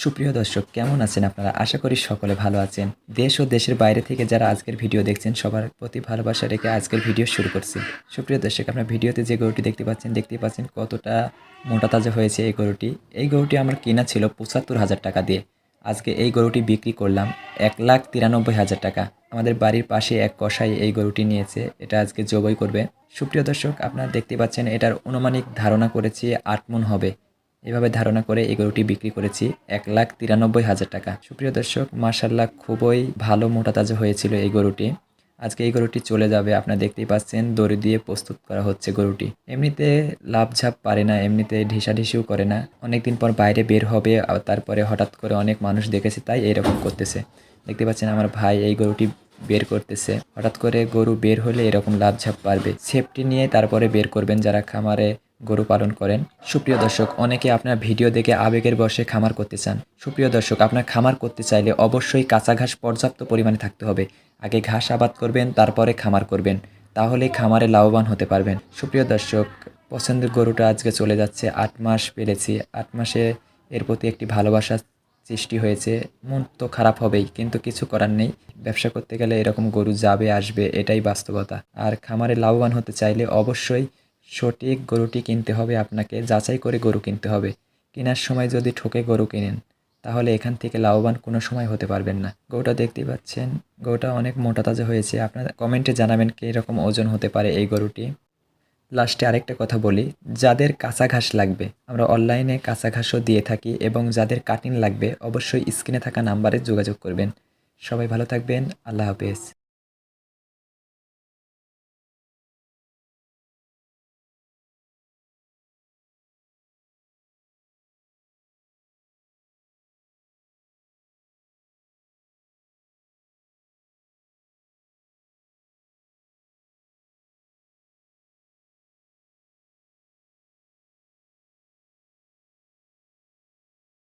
সুপ্রিয় দর্শক, কেমন আছেন আপনারা? আশা করি সকলে ভালো আছেন। দেশ ও দেশের বাইরে থেকে যারা আজকের ভিডিও দেখছেন সবার প্রতি ভালোবাসা রেখে আজকের ভিডিও শুরু করছি। সুপ্রিয় দর্শক, আপনার ভিডিওতে যে গরুটি দেখতে পাচ্ছেন কতটা মোটা তাজা হয়েছে এই গরুটি। এই গরুটি আমার কেনা ছিল ৭৫,০০০ টাকা দিয়ে। আজকে এই গরুটি বিক্রি করলাম ১,৯৩,০০০ টাকা। আমাদের বাড়ির পাশে এক কসাই এই গরুটি নিয়েছে, এটা আজকে জবাই করবে। সুপ্রিয় দর্শক, আপনারা দেখতে পাচ্ছেন এটার আনুমানিক ধারণা করেছি ৮ মণ হবে। এভাবে ধারণা করে এই গরুটি বিক্রি করেছি ১,৯৩,০০০ টাকা। সুপ্রিয় দর্শক, মাশাআল্লাহ খুবই ভালো মোটা তাজা হয়েছিল এই গরুটি। আজকে এই গরুটি চলে যাবে, আপনারা দেখতেই পাচ্ছেন দড়ি দিয়ে প্রস্তুত করা হচ্ছে গরুটি। এমনিতে লাফঝাপ পারে না, এমনিতে ঢিসাঢিসিও করে না। অনেকদিন পর বাইরে বের হবে, আর তারপরে হঠাৎ করে অনেক মানুষ দেখেছে তাই এরকম করতেছে। দেখতে পাচ্ছেন আমার ভাই এই গরুটি বের করতেছে। হঠাৎ করে গরু বের হলে এরকম লাফঝাপ পারবে। সেফটি নিয়ে তারপরে বের করবেন যারা খামারে গরু পালন করেন। সুপ্রিয় দর্শক, অনেকে আপনার ভিডিও দেখে আবেগের বশে খামার করতে চান। সুপ্রিয় দর্শক, আপনার খামার করতে চাইলে অবশ্যই কাঁচা ঘাস পর্যাপ্ত পরিমাণে থাকতে হবে। আগে ঘাস আবাদ করবেন, তারপরে খামার করবেন, তাহলে খামারে লাভবান হতে পারবেন। সুপ্রিয় দর্শক, পছন্দের গরুটা আজকে চলে যাচ্ছে। ৮ মাস পেরেছি, ৮ মাসে এর প্রতি একটি ভালোবাসা সৃষ্টি হয়েছে। মন তো খারাপ হবেই, কিন্তু কিছু করার নেই। ব্যবসা করতে গেলে এরকম গরু যাবে আসবে, এটাই বাস্তবতা। আর খামারে লাভবান হতে চাইলে অবশ্যই সঠিক গরুটি কিনতে হবে, আপনাকে যাচাই করে গরু কিনতে হবে। কেনার সময় যদি ঠকে গরু কিনেন তাহলে এখান থেকে লাভবান কোনো সময় হতে পারবেন না। গরুটা দেখতেই পাচ্ছেন, গরুটা অনেক মোটা তাজা হয়েছে। আপনারা কমেন্টে জানাবেন কীরকম ওজন হতে পারে এই গরুটি। লাস্টে আরেকটা কথা বলি, যাদের কাঁচা ঘাস লাগবে আমরা অনলাইনে কাঁচা ঘাসও দিয়ে থাকি, এবং যাদের কাটিং লাগবে অবশ্যই স্ক্রিনে থাকা নাম্বারে যোগাযোগ করবেন। সবাই ভালো থাকবেন। আল্লাহ হাফেজ।